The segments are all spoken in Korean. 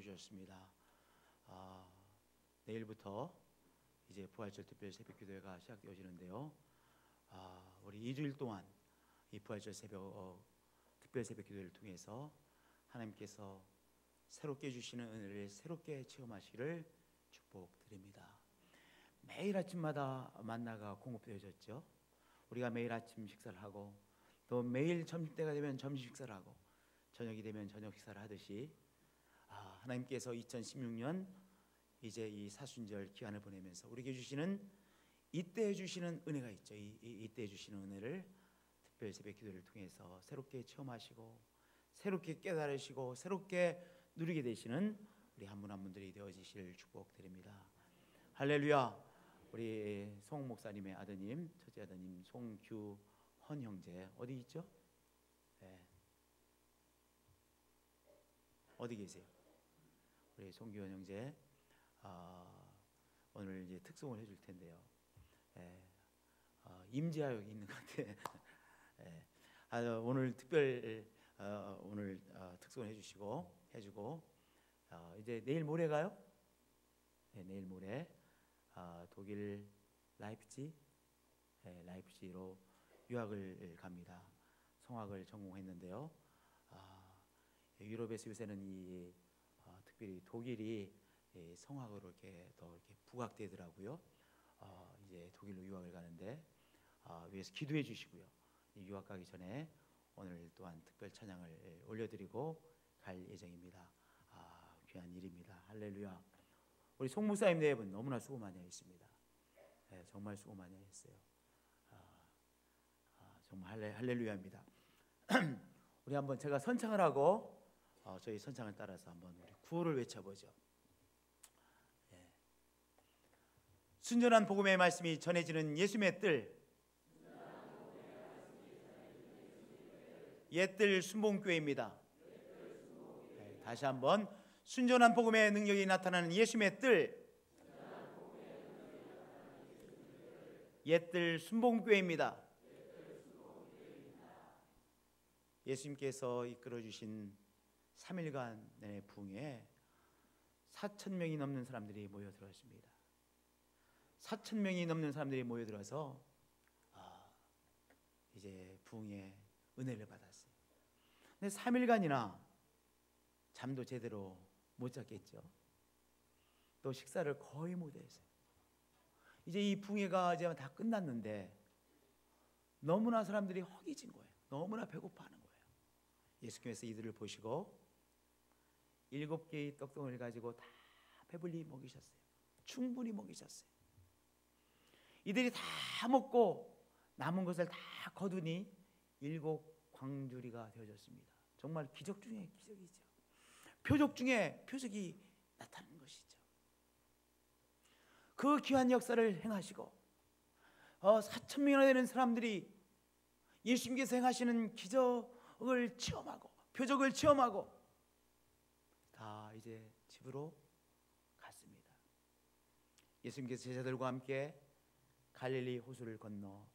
주셨습니다. 내일부터 이제 부활절 특별 새벽 기도회가 시작되어지는데요. 우리 2주일 동안 이 부활절 특별 새벽 기도회를 통해서 하나님께서 새롭게 주시는 은혜를 새롭게 체험하시기를 축복드립니다. 매일 아침마다 만나가 공급되어졌죠. 우리가 매일 아침 식사를 하고 또 매일 점심때가 되면 점심 식사를 하고 저녁이 되면 저녁 식사를 하듯이 하나님께서 2016년 이제 이 사순절 기한을 보내면서 우리에게 주시는 이때 주시는 은혜가 있죠. 이때 주시는 은혜를 특별 새벽 기도를 통해서 새롭게 체험하시고 새롭게 깨달으시고 새롭게 누리게 되시는 우리 한 분 한 분들이 되어지실 축복드립니다. 할렐루야. 우리 송 목사님의 아드님, 첫째 아드님 송규헌 형제 어디 있죠? 네. 어디 계세요? 우리 송규헌 형제 오늘 이제 특송을 해줄 텐데요. 임재하여 있는 것 같아. 오늘 특별 오늘 특송을 해주고 이제 내일 모레 가요? 네, 내일 모레 독일 라이프치히로 유학을 갑니다. 성악을 전공했는데요. 유럽에서 요새는 이 특별히 독일이 성악으로 이렇게 부각되더라고요. 이제 독일로 유학을 가는데 위에서 기도해 주시고요. 유학 가기 전에 오늘 또한 특별 찬양을 올려드리고 갈 예정입니다. 귀한 일입니다. 할렐루야. 우리 송 목사님 네 분 너무나 수고 많이 하셨습니다. 네, 정말 수고 많이 하셨어요. 정말 할렐루야입니다. 우리 한번 제가 선창을 하고 저희 선창을 따라서 한번 우리 구호를 외쳐보죠. 순전한 복음의 말씀이 전해지는 예수님의 뜰, 옛뜰 순복음교회입니다. 다시 한번 순전한 복음의 능력이 나타나는 예수님의 뜰, 옛뜰 순복음교회입니다. 예수님께서 이끌어주신 3일간의 부흥에 4,000명이 넘는 사람들이 모여들었습니다. 4,000명이 넘는 사람들이 모여들어서 이제 부흥의 은혜를 받았어요. 근데 3일간이나 잠도 제대로 못 잤겠죠. 또 식사를 거의 못 했어요. 이제 이 부흥회가 이제 다 끝났는데 너무나 사람들이 허기진 거예요. 너무나 배고파하는 거예요. 예수님께서 이들을 보시고 7개의 떡덩어리를 가지고 다 배불리 먹이셨어요. 충분히 먹이셨어요. 이들이 다 먹고 남은 것을 다 거두니 7 광주리가 되어졌습니다. 정말 기적 중에 기적이죠. 표적 중에 표적이 나타나는 것이죠. 그 귀한 역사를 행하시고 4,000명이나 되는 사람들이 예수님께서 행하시는 기적을 체험하고 표적을 체험하고 다 이제 집으로 갔습니다. 예수님께서 제자들과 함께 갈릴리 호수를 건너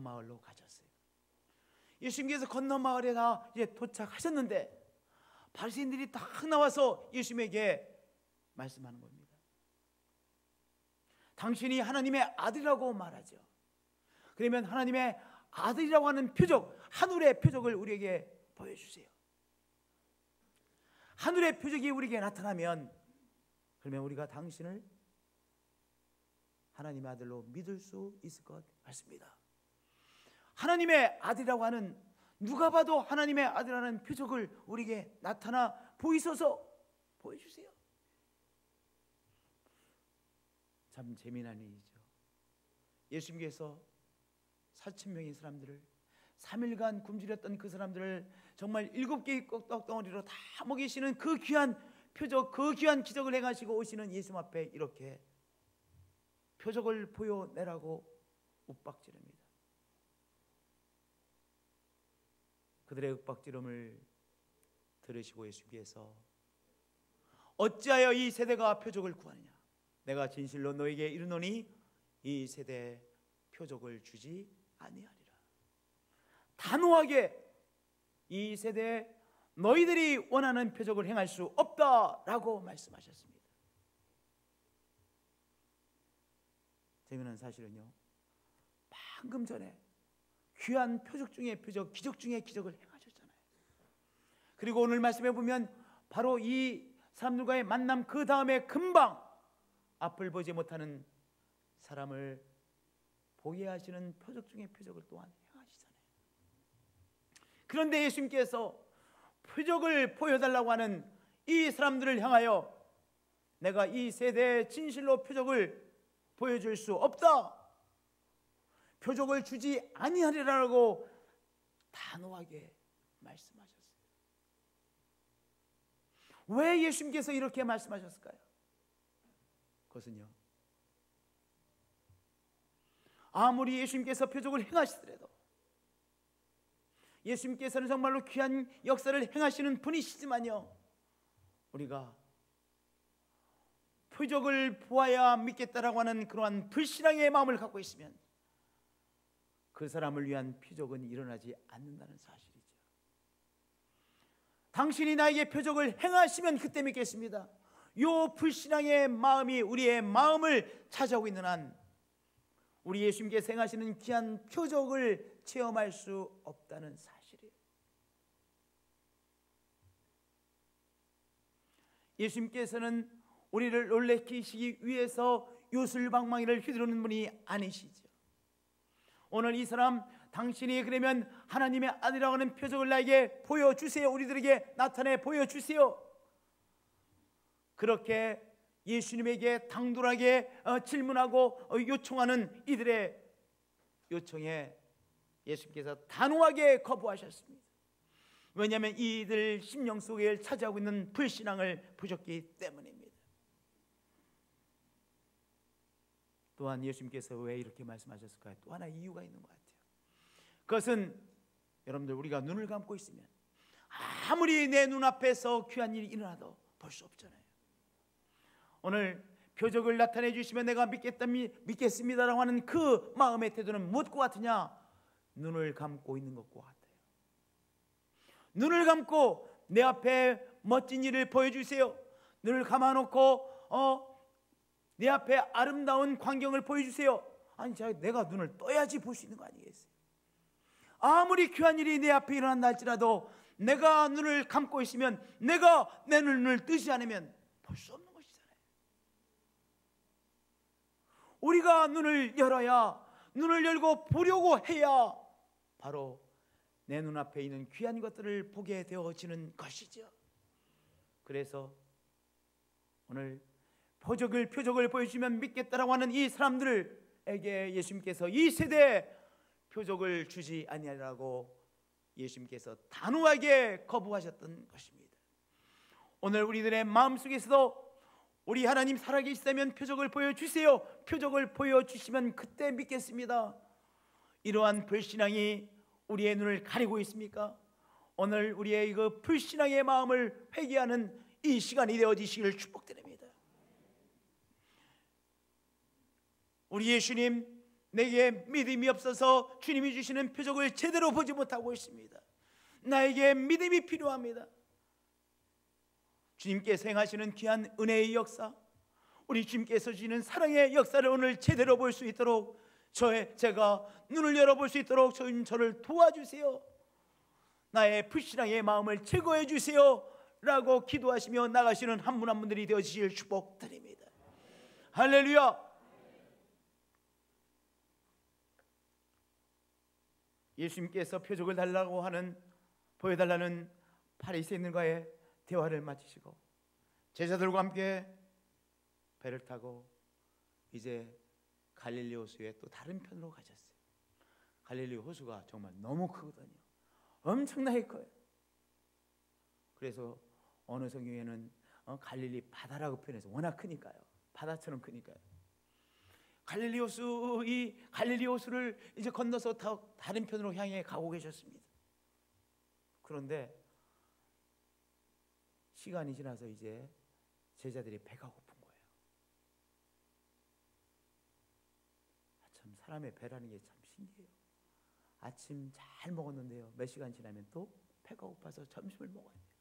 마을로 가셨어요. 예수님께서 건너 마을에 다 이제 도착하셨는데 바리새인들이 딱 나와서 예수님에게 말씀하는 겁니다. 당신이 하나님의 아들이라고 말하죠. 그러면 하나님의 아들이라고 하는 표적, 하늘의 표적을 우리에게 보여주세요. 하늘의 표적이 우리에게 나타나면 그러면 우리가 당신을 하나님의 아들로 믿을 수 있을 것 같습니다. 하나님의 아들이라고 하는, 누가 봐도 하나님의 아들이라는 표적을 우리에게 나타나 보이소서, 보여주세요. 참 재미난 일이죠. 예수님께서 4,000명의 사람들을 3일간 굶주렸던 그 사람들을 정말 7개의 떡덩어리로 다 먹이시는 그 귀한 표적, 그 귀한 기적을 행하시고 오시는 예수님 앞에 이렇게 표적을 보여내라고 윽박지릅니다. 그들의 윽박지름을 들으시고 예수께서 어찌하여 이 세대가 표적을 구하느냐? 내가 진실로 너에게 이르노니 이 세대에 표적을 주지 아니하리라. 단호하게 이 세대에 너희들이 원하는 표적을 행할 수 없다라고 말씀하셨습니다. 재미있는 사실은요, 방금 전에 귀한 표적 중에 표적, 기적 중에 기적을 행하셨잖아요. 그리고 오늘 말씀해 보면 바로 이 사람들과의 만남 그 다음에 금방 앞을 보지 못하는 사람을 보게 하시는 표적 중에 표적을 또한 행하시잖아요. 그런데 예수님께서 표적을 보여달라고 하는 이 사람들을 향하여 내가 이 세대에 진실로 표적을 보여줄 수 없다, 표적을 주지 아니하리라고 단호하게 말씀하셨어요. 왜 예수님께서 이렇게 말씀하셨을까요? 그것은요, 아무리 예수님께서 표적을 행하시더라도 예수님께서는 정말로 귀한 역사를 행하시는 분이시지만요, 우리가 표적을 보아야 믿겠다라고 하는 그러한 불신앙의 마음을 갖고 있으면 그 사람을 위한 표적은 일어나지 않는다는 사실이죠. 당신이 나에게 표적을 행하시면 그때 믿겠습니다. 이 불신앙의 마음이 우리의 마음을 찾아오고 있는 한 우리 예수님께서 행하시는 귀한 표적을 체험할 수 없다는 사실이에요. 예수님께서는 우리를 놀래키시기 위해서 요술방망이를 휘두르는 분이 아니시죠. 오늘 이 사람, 당신이 그러면 하나님의 아들이라고 하는 표적을 나에게 보여주세요, 우리들에게 나타내 보여주세요, 그렇게 예수님에게 당돌하게 질문하고 요청하는 이들의 요청에 예수님께서 단호하게 거부하셨습니다. 왜냐하면 이들 심령 속에 차지하고 있는 불신앙을 보셨기 때문입니다. 또한 예수님께서 왜 이렇게 말씀하셨을까요? 또 하나 이유가 있는 것 같아요. 그것은 여러분들, 우리가 눈을 감고 있으면 아무리 내 눈앞에서 귀한 일이 일어나도 볼 수 없잖아요. 오늘 표적을 나타내 주시면 내가 믿겠습니다라고 하는 그 마음의 태도는 무엇과 같으냐? 눈을 감고 있는 것과 같아요. 눈을 감고 내 앞에 멋진 일을 보여주세요, 눈을 감아놓고 내 앞에 아름다운 광경을 보여주세요. 아니, 내가 눈을 떠야지 볼 수 있는 거 아니겠어요? 아무리 귀한 일이 내 앞에 일어난다 할지라도 내가 눈을 감고 있으면, 내가 내 눈을 뜨지 않으면 볼 수 없는 것이잖아요. 우리가 눈을 열어야, 눈을 열고 보려고 해야 바로 내 눈앞에 있는 귀한 것들을 보게 되어지는 것이죠. 그래서 오늘 표적을 보여주시면 믿겠다라고 하는 이 사람들에게 예수님께서 이 세대에 표적을 주지 아니하라고 예수님께서 단호하게 거부하셨던 것입니다. 오늘 우리들의 마음속에서도 우리 하나님 살아계시다면 표적을 보여주세요, 표적을 보여주시면 그때 믿겠습니다, 이러한 불신앙이 우리의 눈을 가리고 있습니까? 오늘 우리의 그 불신앙의 마음을 회개하는 이 시간이 되어지시기를 축복드립니다. 우리 예수님, 내게 믿음이 없어서 주님이 주시는 표적을 제대로 보지 못하고 있습니다. 나에게 믿음이 필요합니다. 주님께서 행하시는 귀한 은혜의 역사, 우리 주님께서 주시는 사랑의 역사를 오늘 제대로 볼 수 있도록 제가 눈을 열어볼 수 있도록 저를 도와주세요, 나의 불신앙의 마음을 제거해 주세요 라고 기도하시며 나가시는 한 분 한 분들이 되어주실 축복드립니다. 할렐루야. 예수님께서 표적을 보여달라는 바리새인들과의 대화를 마치시고 제자들과 함께 배를 타고 이제 갈릴리 호수의 또 다른 편으로 가셨어요. 갈릴리 호수가 정말 너무 크거든요. 엄청나게 커요. 그래서 어느 성경에는 갈릴리 바다라고 표현해서, 워낙 크니까요, 바다처럼 크니까요. 갈릴리 호수를 이제 건너서 다른 편으로 향해 가고 계셨습니다. 그런데 시간이 지나서 이제 제자들이 배가 고픈 거예요. 참 사람의 배라는 게 참 신기해요. 아침 잘 먹었는데요, 몇 시간 지나면 또 배가 고파서 점심을 먹어야 돼요.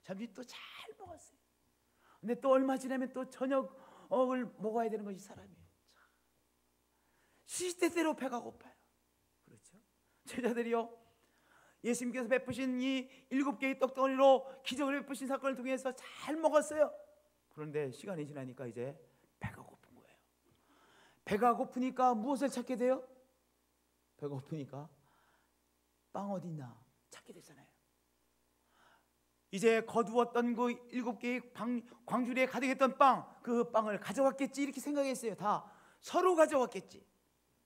점심 또 잘 먹었어요. 근데 또 얼마 지나면 또 저녁을 먹어야 되는 것이 사람이에요. 시시때때로 배가 고파요. 그렇죠? 제자들이요, 예수님께서 베푸신 이 7개의 떡덩어리로 기적을 베푸신 사건을 통해서 잘 먹었어요. 그런데 시간이 지나니까 이제 배가 고픈 거예요. 배가 고프니까 무엇을 찾게 돼요? 배가 고프니까 빵 어딨나 찾게 되잖아요. 이제 거두었던 그 7개의 광주리에 가득했던 빵, 그 빵을 가져왔겠지 이렇게 생각했어요. 다 서로 가져왔겠지.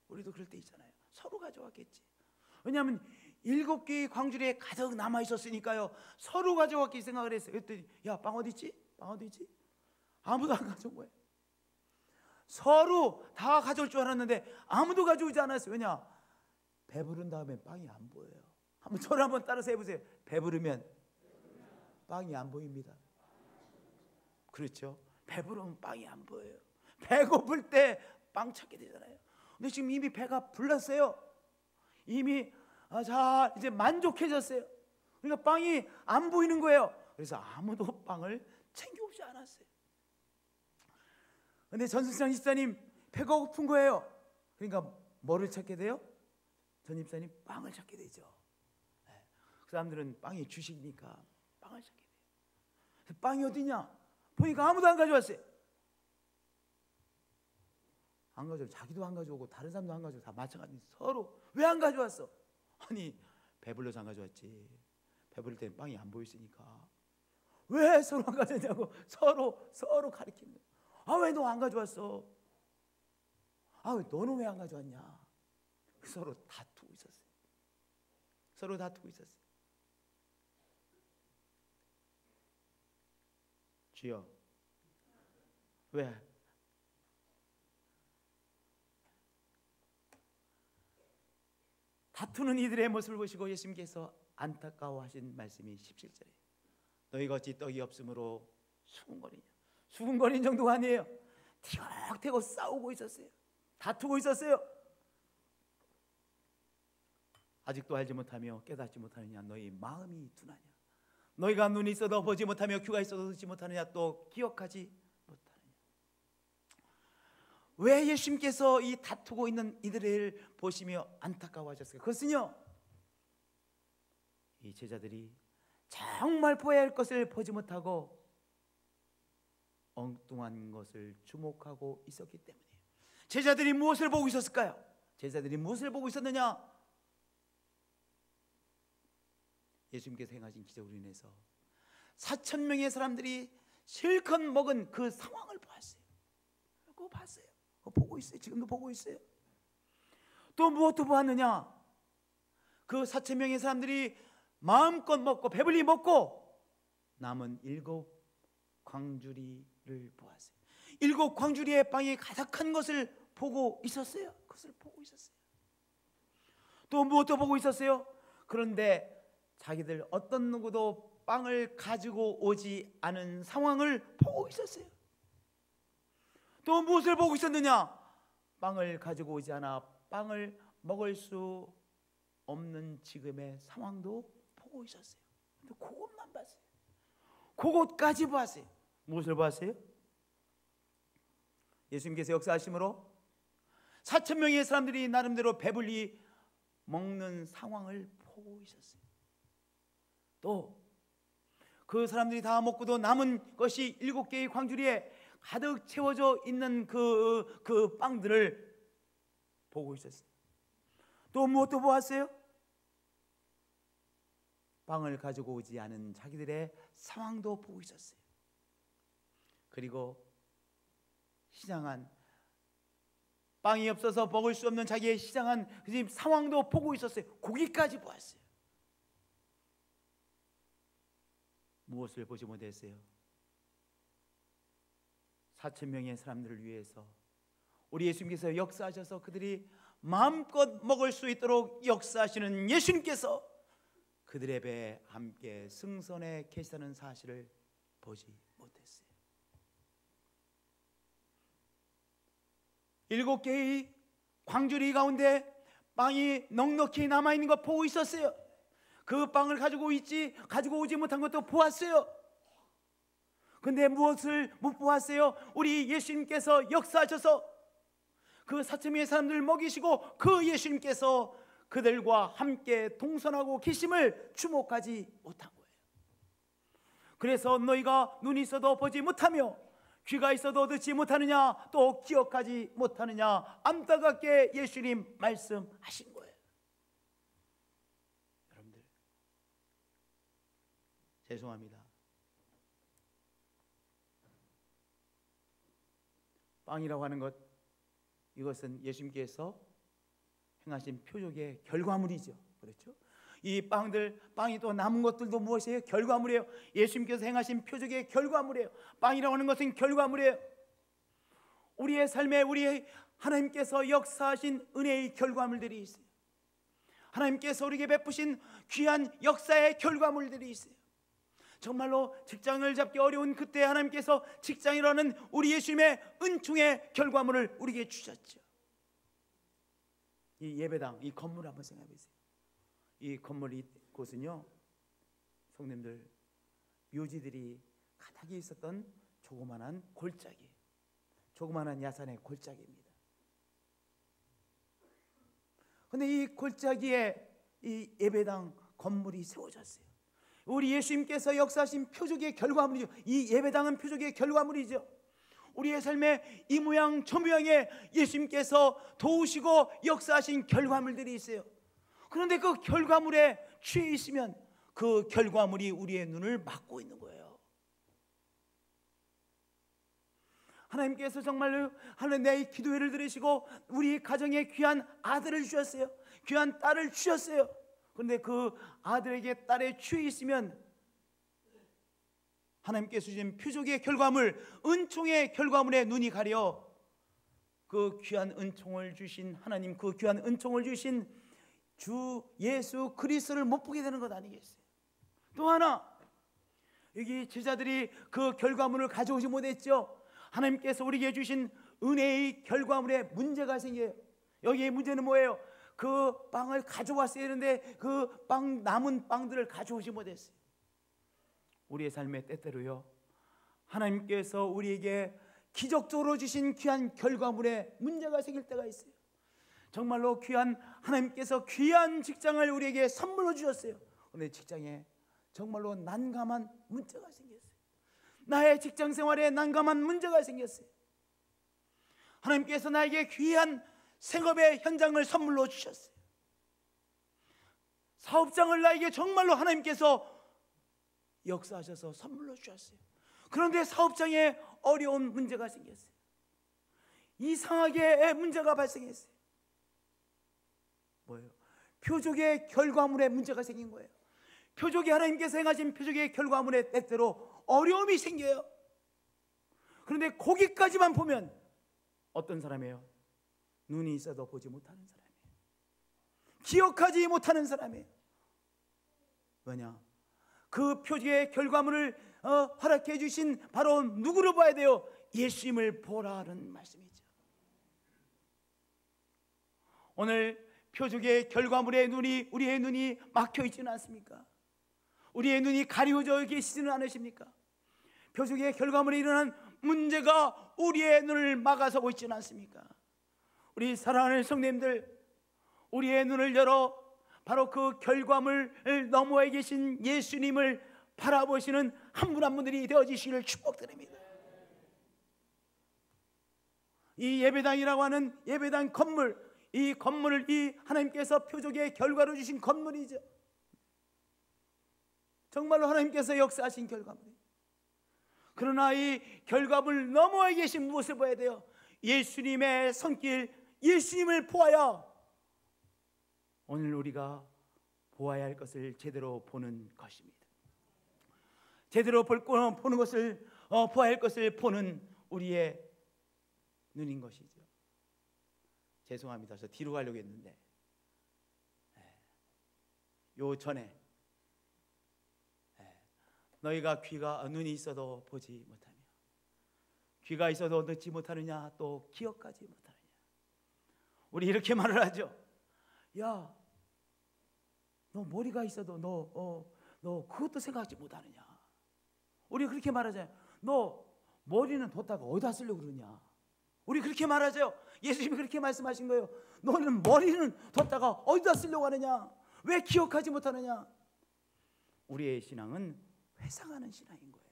우리도 그럴 때 있잖아요. 서로 가져왔겠지. 왜냐하면 7개의 광주리에 가득 남아 있었으니까요. 서로 가져왔겠지 생각을 했어요. 그랬더니 야, 빵 어디 있지? 빵 어디 있지? 아무도 안 가져온 거예요. 서로 다 가져올 줄 알았는데 아무도 가져오지 않았어요. 왜냐? 배부른 다음에 빵이 안 보여요. 저를 한번 따라서 해보세요. 배부르면 빵이 안 보입니다. 그렇죠? 배부르면 빵이 안 보여요. 배고플 때 빵 찾게 되잖아요. 근데 지금 이미 배가 불렀어요. 이미 자 이제 만족해졌어요. 그러니까 빵이 안 보이는 거예요. 그래서 아무도 빵을 챙겨오지 않았어요. 근데 전승찬 집사님 배가 고픈 거예요. 그러니까 뭐를 찾게 돼요? 전 집사님 빵을 찾게 되죠. 그 사람들은 빵이 주식이니까 빵을 찾게 돼요. 빵이 어디냐? 보니까 아무도 안 가져왔어요. 안 가져오고 자기도 안 가져오고 다른 사람도 안 가져오고 다 마찬가지. 서로 왜 안 가져왔어? 아니 배불러서 안 가져왔지. 배부를 때는 빵이 안 보였으니까. 왜 서로 안 가져왔냐고 서로 가리키는 거예요. 아, 왜 너 안 가져왔어? 아, 왜 너는 왜 안 가져왔냐? 서로 다투고 있었어요. 서로 다투고 있었어요. 주여, 왜? 다투는 이들의 모습을 보시고 예수님께서 안타까워하신 말씀이 17절이에요. 너희가 어찌 떡이 없으므로 수군거리냐? 수군거리는 정도가 아니에요. 티격태격 싸우고 있었어요. 다투고 있었어요. 아직도 알지 못하며 깨닫지 못하느냐? 너희 마음이 둔하냐? 너희가 눈이 있어도 보지 못하며 귀가 있어도 듣지 못하느냐? 또 기억하지 못하느냐? 왜 예수님께서 이 다투고 있는 이들을 보시며 안타까워하셨어요? 그것은요, 이 제자들이 정말 보아야 할 것을 보지 못하고 엉뚱한 것을 주목하고 있었기 때문이에요. 제자들이 무엇을 보고 있었을까요? 제자들이 무엇을 보고 있었느냐? 예수님께서 행하신 기적으로 인해서 4,000명의 사람들이 실컷 먹은 그 상황을 보았어요. 그거 봤어요. 그거 보고 있어요. 지금도 보고 있어요. 또 무엇도 보았느냐? 그 4,000명의 사람들이 마음껏 먹고 배불리 먹고 남은 7 광주리를 보았어요. 7 광주리의 빵이 가득한 것을 보고 있었어요. 그것을 보고 있었어요. 또 무엇도 보고 있었어요. 그런데 자기들 어떤 누구도 빵을 가지고 오지 않은 상황을 보고 있었어요. 또 무엇을 보고 있었느냐? 빵을 가지고 오지 않아 빵을 먹을 수 없는 지금의 상황도 보고 있었어요. 근데 그것만 봤어요. 그것까지 보았어요. 무엇을 보았어요? 예수님께서 역사하심으로 4,000명의 사람들이 나름대로 배불리 먹는 상황을 보고 있었어요. 또 그 사람들이 다 먹고도 남은 것이 7개의 광주리에 가득 채워져 있는 그 빵들을 보고 있었어요. 또 무엇도 보았어요? 빵을 가지고 오지 않은 자기들의 상황도 보고 있었어요. 그리고 시장한 빵이 없어서 먹을 수 없는 자기의 시장한 그 상황도 보고 있었어요. 거기까지 보았어요. 무엇을 보지 못했어요? 4,000명의 사람들을 위해서 우리 예수님께서 역사하셔서 그들이 마음껏 먹을 수 있도록 역사하시는 예수님께서 그들의 배에 함께 승선에 계시다는 사실을 보지 못했어요. 7개의 광주리 가운데 빵이 넉넉히 남아있는 거 보고 있었어요. 그 빵을 가지고 오지 못한 것도 보았어요. 근데 무엇을 못 보았어요? 우리 예수님께서 역사하셔서 그 사천명의 사람들을 먹이시고 그 예수님께서 그들과 함께 동선하고 계심을 주목하지 못한 거예요. 그래서 너희가 눈이 있어도 보지 못하며 귀가 있어도 듣지 못하느냐, 또 기억하지 못하느냐, 안타깝게 예수님 말씀하신 거예요. 여러분들, 죄송합니다. 빵이라고 하는 것, 이것은 예수님께서 행하신 표적의 결과물이죠. 그렇죠? 이 빵이 또 남은 것들도 무엇이에요? 결과물이에요. 예수님께서 행하신 표적의 결과물이에요. 빵이라고 하는 것은 결과물이에요. 우리의 삶에 우리 하나님께서 역사하신 은혜의 결과물들이 있어요. 하나님께서 우리에게 베푸신 귀한 역사의 결과물들이 있어요. 정말로 직장을 잡기 어려운 그때 하나님께서 직장이라는 우리 예수님의 은총의 결과물을 우리에게 주셨죠. 이 예배당, 이 건물 한번 생각해 보세요. 이 건물 이곳은요, 성도님들, 묘지들이 가득히 있었던 조그만한 골짜기, 조그만한 야산의 골짜기입니다. 그런데 이 골짜기에 이 예배당 건물이 세워졌어요. 우리 예수님께서 역사하신 표적의 결과물이죠. 이 예배당은 표적의 결과물이죠. 우리의 삶에 이 모양 저 모양의 예수님께서 도우시고 역사하신 결과물들이 있어요. 그런데 그 결과물에 취해 있으면 그 결과물이 우리의 눈을 막고 있는 거예요. 하나님께서 정말로 하나님 내 기도회를 들으시고 우리 가정에 귀한 아들을 주셨어요. 귀한 딸을 주셨어요. 그런데 그 아들에게 딸에 취해 있으면 하나님께서 주신 표적의 결과물, 은총의 결과물에 눈이 가려 그 귀한 은총을 주신 하나님, 그 귀한 은총을 주신 주 예수 그리스도를 못 보게 되는 것 아니겠어요? 또 하나, 여기 제자들이 그 결과물을 가져오지 못했죠. 하나님께서 우리에게 주신 은혜의 결과물에 문제가 생겨요. 여기에 문제는 뭐예요? 그 빵을 가져왔어야 했는데 그 남은 빵들을 가져오지 못했어요. 우리의 삶의 때때로요, 하나님께서 우리에게 기적적으로 주신 귀한 결과물에 문제가 생길 때가 있어요. 정말로 하나님께서 귀한 직장을 우리에게 선물로 주셨어요. 그런데 직장에 정말로 난감한 문제가 생겼어요. 나의 직장 생활에 난감한 문제가 생겼어요. 하나님께서 나에게 귀한 생업의 현장을 선물로 주셨어요. 사업장을 나에게 정말로 하나님께서 역사하셔서 선물로 주셨어요. 그런데 사업장에 어려운 문제가 생겼어요. 이상하게 문제가 발생했어요. 뭐예요? 표적의 결과물에 문제가 생긴 거예요. 표적이 하나님께서 행하신 표적의 결과물에 때때로 어려움이 생겨요. 그런데 거기까지만 보면 어떤 사람이에요? 눈이 있어도 보지 못하는 사람이에요. 기억하지 못하는 사람이에요. 왜냐? 그 표적의 결과물을 허락해 주신 바로 누구를 봐야 돼요? 예수님을 보라는 말씀이죠. 오늘 표적의 결과물에 우리의 눈이 막혀 있지는 않습니까? 우리의 눈이 가려져 계시지는 않으십니까? 표적의 결과물에 일어난 문제가 우리의 눈을 막아서고 있지는 않습니까? 우리 사랑하는 성도님들, 우리의 눈을 열어 바로 그 결과물을 너머에 계신 예수님을 바라보시는 한 분 한 분들이 되어지시기를 축복드립니다. 이 예배당이라고 하는 예배당 건물, 이 건물을 하나님께서 표적의 결과로 주신 건물이죠. 정말로 하나님께서 역사하신 결과물이에요. 그러나 이 결과물 너머에 계신 무엇을 봐야 돼요? 예수님의 손길, 예수님을 보아야 오늘 우리가 보아야 할 것을 제대로 보는 것입니다. 제대로 보는 것을 보아야 할 것을 보는 우리의 눈인 것이죠. 죄송합니다. 저 뒤로 가려고 했는데 요 전에 너희가 눈이 있어도 보지 못하며 귀가 있어도 듣지 못하느냐, 또 기억하지 못하느냐. 우리 이렇게 말을 하죠. 야, 너 머리가 있어도 너 그것도 생각하지 못하느냐. 우리 그렇게 말하잖아요. 너 머리는 뒀다가 어디다 쓰려고 그러냐? 우리 그렇게 말하죠. 예수님이 그렇게 말씀하신 거예요. 너는 머리는 뒀다가 어디다 쓰려고 하느냐? 왜 기억하지 못하느냐? 우리의 신앙은 회상하는 신앙인 거예요.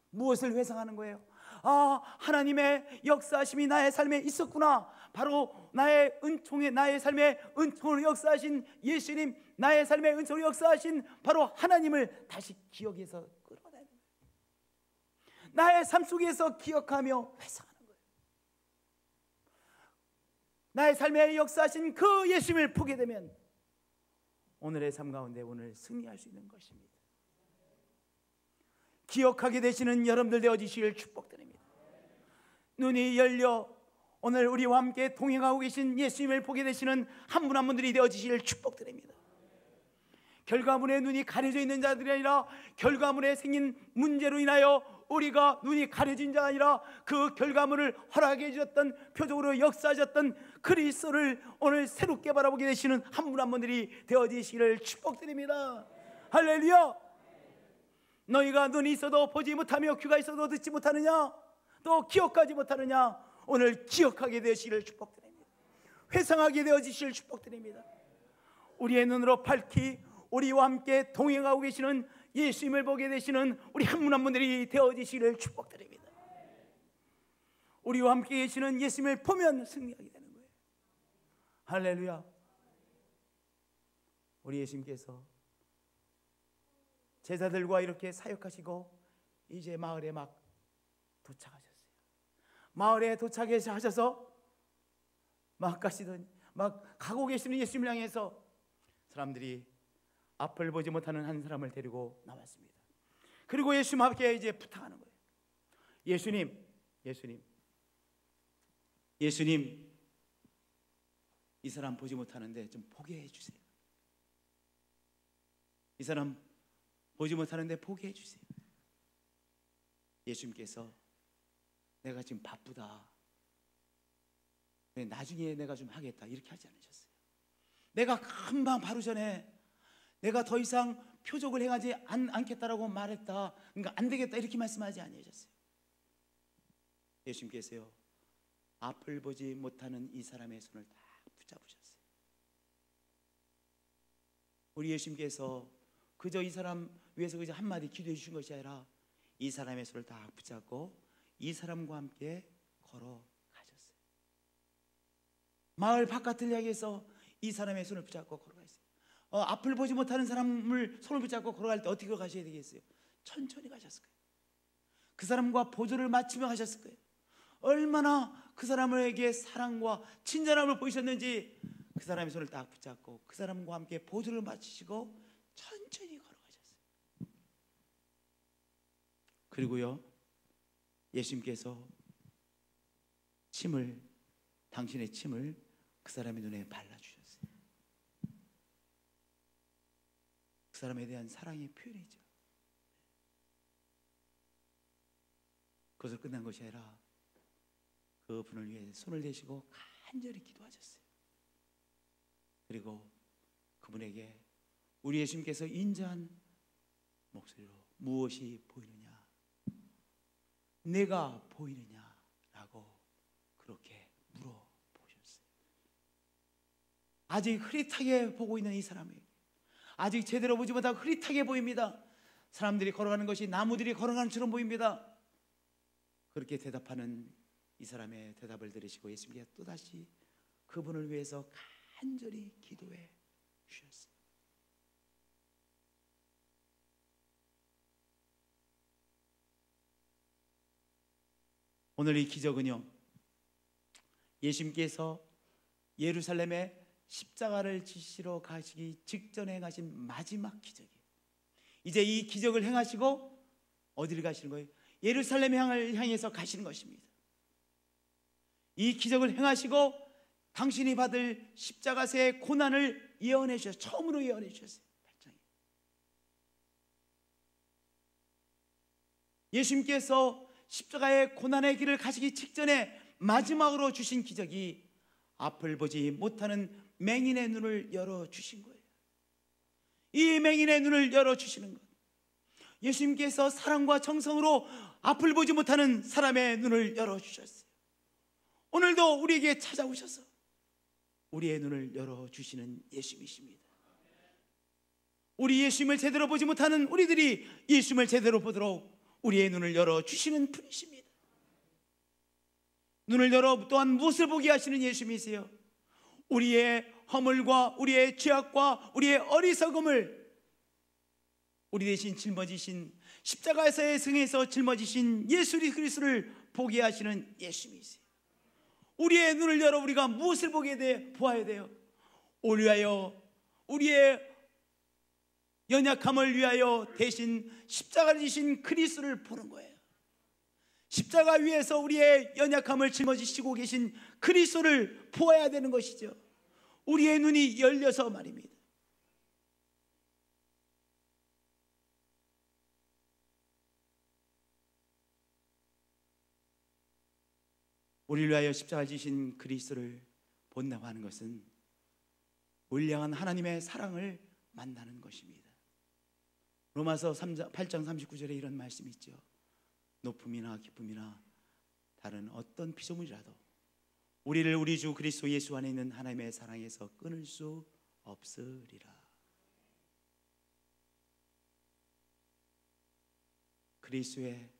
무엇을 회상하는 거예요? 아, 하나님의 역사하심이 나의 삶에 있었구나. 바로 나의 은총에, 나의 삶에 은총으로 역사하신 예수님, 나의 삶에 은총으로 역사하신 바로 하나님을 다시 기억해서 끌어내는 거예요. 나의 삶 속에서 기억하며 회상하는 거예요. 나의 삶에 역사하신 그 예수님을 보게 되면 오늘의 삶 가운데 오늘 승리할 수 있는 것입니다. 기억하게 되시는 여러분들 되어지시길 축복드립니다. 눈이 열려 오늘 우리와 함께 동행하고 계신 예수님을 보게 되시는 한 분 한 분들이 되어지시길 축복드립니다. 결과물에 눈이 가려져 있는 자들이 아니라 결과물에 생긴 문제로 인하여 우리가 눈이 가려진 자가 아니라 그 결과물을 허락해 주셨던, 표적으로 역사하셨던 그리스도를 오늘 새롭게 바라보게 되시는 한 분 한 분들이 되어지시기를 축복드립니다. 할렐루야. 너희가 눈이 있어도 보지 못하며 귀가 있어도 듣지 못하느냐? 또 기억하지 못하느냐? 오늘 기억하게 되시기를 축복드립니다. 회상하게 되어지시기를 축복드립니다. 우리의 눈으로 밝히 우리와 함께 동행하고 계시는 예수님을 보게 되시는 우리 한 분 한 분들이 되어지시기를 축복드립니다. 우리와 함께 계시는 예수님을 보면 승리하게 되는 거예요. 할렐루야. 우리 예수님께서 제자들과 이렇게 사역하시고 이제 마을에 막 도착하셨어요. 마을에 도착하셔서 막 가시더니 막 가고 계시는 예수님을 향해서 사람들이 앞을 보지 못하는 한 사람을 데리고 나왔습니다. 그리고 예수님 앞에 이제 부탁하는 거예요. 예수님, 이 사람 보지 못하는데 좀 보게 해주세요. 이 사람 보지 못하는데 보게 해주세요. 예수님께서 내가 지금 바쁘다, 나중에 내가 좀 하겠다, 이렇게 하지 않으셨어요. 내가 금방 바로 전에 내가 더 이상 표적을 행하지 않겠다라고 말했다, 그러니까 안 되겠다, 이렇게 말씀하지 않으셨어요. 예수님께서요, 앞을 보지 못하는 이 사람의 손을 다 붙잡으셨어요. 우리 예수님께서 그저 이 사람 위해서 그저 한마디 기도해 주신 것이 아니라 이 사람의 손을 다 붙잡고 이 사람과 함께 걸어가셨어요. 마을 바깥을 향해서 이 사람의 손을 붙잡고 걸어가셨어요. 앞을 보지 못하는 사람을 손을 붙잡고 걸어갈 때 어떻게 가셔야 되겠어요? 천천히 가셨을 거예요. 그 사람과 보조를 맞추며 가셨을 거예요. 얼마나 그 사람에게 사랑과 친절함을 보이셨는지 그 사람의 손을 딱 붙잡고 그 사람과 함께 보조를 맞추시고 천천히 걸어가셨어요. 그리고요, 예수님께서 당신의 침을 그 사람의 눈에 발라주셨어요. 그 사람에 대한 사랑의 표현이죠. 그것을 끝난 것이 아니라 그 분을 위해 손을 대시고 간절히 기도하셨어요. 그리고 그분에게 우리 예수님께서 인자한 목소리로 무엇이 보이느냐, 내가 보이느냐라고 그렇게 물어보셨어요. 아직 흐릿하게 보고 있는 이 사람에게, 아직 제대로 보지 못하고 흐릿하게 보입니다. 사람들이 걸어가는 것이 나무들이 걸어가는 것처럼 보입니다. 그렇게 대답하는 이 사람의 대답을 들으시고 예수님께서 또다시 그분을 위해서 간절히 기도해 주셨어요. 오늘 이 기적은요, 예수님께서 예루살렘에 십자가를 지시러 가시기 직전에 행하신 마지막 기적이에요. 이제 이 기적을 행하시고 어디를 가시는 거예요? 예루살렘 향해서 가시는 것입니다. 이 기적을 행하시고 당신이 받을 십자가의 고난을 예언해 주셨어요. 처음으로 예언해 주셨어요. 8장에. 예수님께서 십자가의 고난의 길을 가시기 직전에 마지막으로 주신 기적이 앞을 보지 못하는 맹인의 눈을 열어주신 거예요. 이 맹인의 눈을 열어주시는 것, 예수님께서 사랑과 정성으로 앞을 보지 못하는 사람의 눈을 열어주셨어요. 오늘도 우리에게 찾아오셔서 우리의 눈을 열어주시는 예수님이십니다. 우리 예수님을 제대로 보지 못하는 우리들이 예수님을 제대로 보도록 우리의 눈을 열어주시는 분이십니다. 눈을 열어 또한 무엇을 보게 하시는 예수님이세요? 우리의 허물과 우리의 죄악과 우리의 어리석음을 우리 대신 짊어지신 십자가에서의 승에서 짊어지신 예수 그리스도를 보게 하시는 예수님이세요. 우리의 눈을 열어 우리가 무엇을 보아야 돼요? 우리의 연약함을 위하여 대신 십자가를 지신 그리스도를 보는 거예요. 십자가 위에서 우리의 연약함을 짊어지시고 계신 그리스도를 보아야 되는 것이죠. 우리의 눈이 열려서 말입니다. 우리를 위하여 십자가를 지신 그리스도를 본다고 하는 것은 울량한 하나님의 사랑을 만나는 것입니다. 로마서 8장 39절에 이런 말씀이 있죠. 높음이나 기쁨이나 다른 어떤 피조물이라도 우리를 우리 주 그리스도 예수 안에 있는 하나님의 사랑에서 끊을 수 없으리라. 그리스도의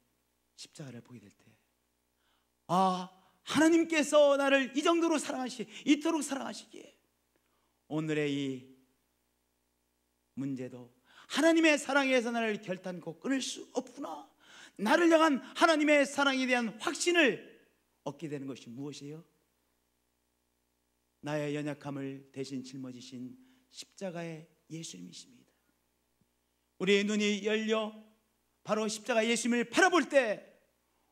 십자가를 보게 될 때, 하나님께서 나를 이 정도로 이토록 사랑하시기에 오늘의 이 문제도 하나님의 사랑에서 나를 결단코 끊을 수 없구나. 나를 향한 하나님의 사랑에 대한 확신을 얻게 되는 것이 무엇이에요? 나의 연약함을 대신 짊어지신 십자가의 예수님이십니다. 우리의 눈이 열려 바로 십자가 예수님을 바라볼 때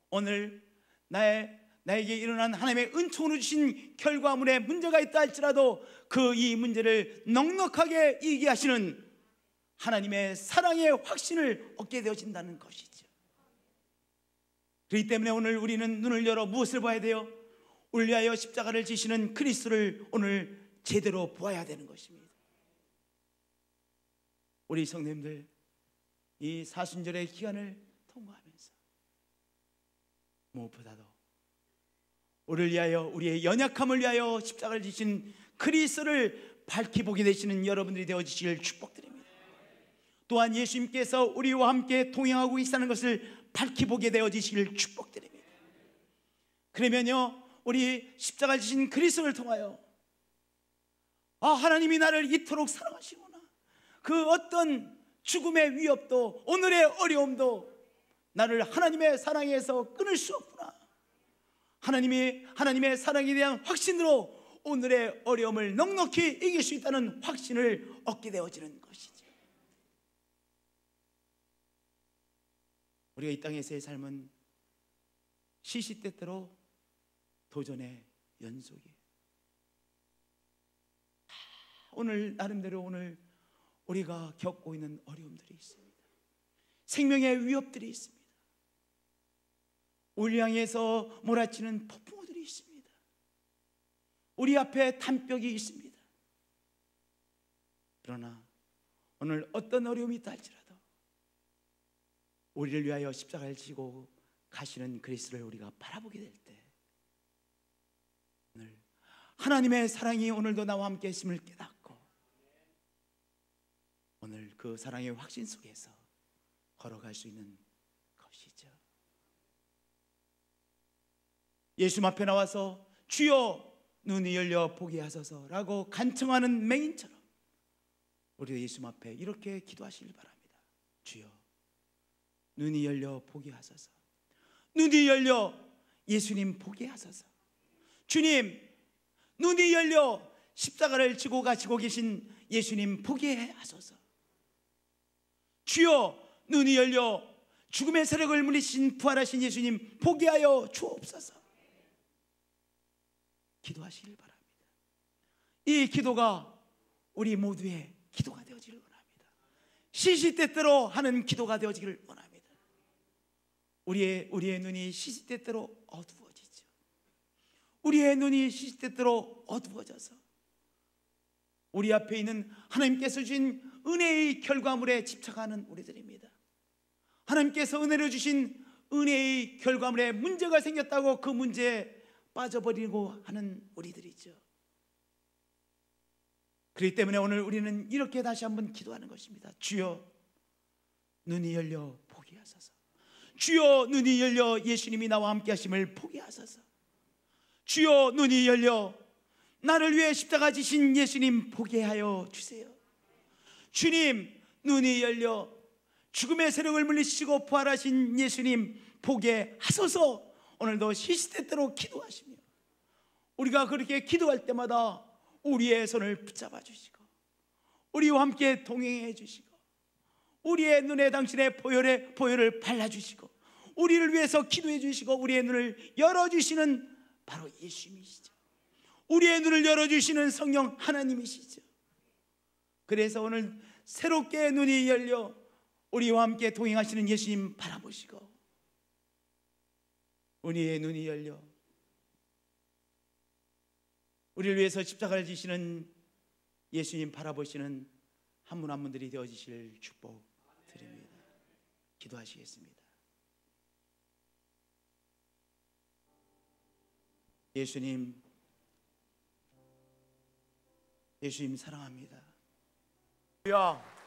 오늘 나에게 일어난 하나님의 은총으로 주신 결과물에 문제가 있다 할지라도 이 문제를 넉넉하게 이기게 하시는 하나님의 사랑의 확신을 얻게 되어진다는 것이죠. 그렇기 때문에 오늘 우리는 눈을 열어 무엇을 봐야 돼요? 우리를 위하여 십자가를 지시는 그리스도를 오늘 제대로 보아야 되는 것입니다. 우리 성도님들, 이 사순절의 기간을 통과하면서 무엇보다도 우리를 위하여, 우리의 연약함을 위하여 십자가를 지신 그리스도를 밝히 보게 되시는 여러분들이 되어주시길 축복드립니다. 또한 예수님께서 우리와 함께 동행하고 계시다는 것을 밝히 보게 되어지시길 축복드립니다. 그러면요, 우리 십자가를 지신 그리스도를 통하여 하나님이 나를 이토록 사랑하시구나, 그 어떤 죽음의 위협도 오늘의 어려움도 나를 하나님의 사랑에서 끊을 수 없구나, 하나님의 사랑에 대한 확신으로 오늘의 어려움을 넉넉히 이길 수 있다는 확신을 얻게 되어지는 것이죠. 우리가 이 땅에서의 삶은 시시때때로 도전의 연속이에요. 오늘 나름대로 오늘 우리가 겪고 있는 어려움들이 있습니다. 생명의 위협들이 있습니다. 우리 향해서 몰아치는 폭풍우들이 있습니다. 우리 앞에 담벽이 있습니다. 그러나 오늘 어떤 어려움이 있다 할지라도 우리를 위하여 십자가를 지고 가시는 그리스도를 우리가 바라보게 될 때 오늘 하나님의 사랑이 오늘도 나와 함께 있음을 깨닫고 오늘 그 사랑의 확신 속에서 걸어갈 수 있는 것이죠. 예수님 앞에 나와서 주여 눈이 열려 보게 하소서라고 간청하는 맹인처럼 우리도 예수님 앞에 이렇게 기도하시길 바랍니다. 주여 눈이 열려 보게 하소서. 눈이 열려 예수님 보게 하소서. 주님, 눈이 열려 십자가를 지고 가시고 계신 예수님 보게 하소서. 주여, 눈이 열려 죽음의 세력을 물리신 부활하신 예수님 보게 하여 주옵소서. 기도하시길 바랍니다. 이 기도가 우리 모두의 기도가 되어지길 원합니다. 시시때때로 하는 기도가 되어지기를 원합니다. 우리의 눈이 시시때때로 어두워지죠. 우리의 눈이 시시때때로 어두워져서 우리 앞에 있는 하나님께서 주신 은혜의 결과물에 집착하는 우리들입니다. 하나님께서 은혜로 주신 은혜의 결과물에 문제가 생겼다고 그 문제에 빠져버리고 하는 우리들이죠. 그렇기 때문에 오늘 우리는 이렇게 다시 한번 기도하는 것입니다. 주여, 눈이 열려 보게 하소서. 주여, 눈이 열려 예수님이 나와 함께 하심을 보게 하소서. 주여, 눈이 열려 나를 위해 십자가 지신 예수님 보게 하여 주세요. 주님, 눈이 열려 죽음의 세력을 물리치시고 부활하신 예수님 보게 하소서. 오늘도 시시때때로 기도하시며 우리가 그렇게 기도할 때마다 우리의 손을 붙잡아 주시고 우리와 함께 동행해 주시고 우리의 눈에 당신의 보혈을 발라주시고 우리를 위해서 기도해 주시고 우리의 눈을 열어주시는 바로 예수님이시죠. 우리의 눈을 열어주시는 성령 하나님이시죠. 그래서 오늘 새롭게 눈이 열려 우리와 함께 동행하시는 예수님 바라보시고 우리의 눈이 열려 우리를 위해서 십자가를 지시는 예수님 바라보시는 한 분 한 분들이 되어지실 축복 드립니다. 기도하시겠습니다. 예수님 사랑합니다. 할렐루야.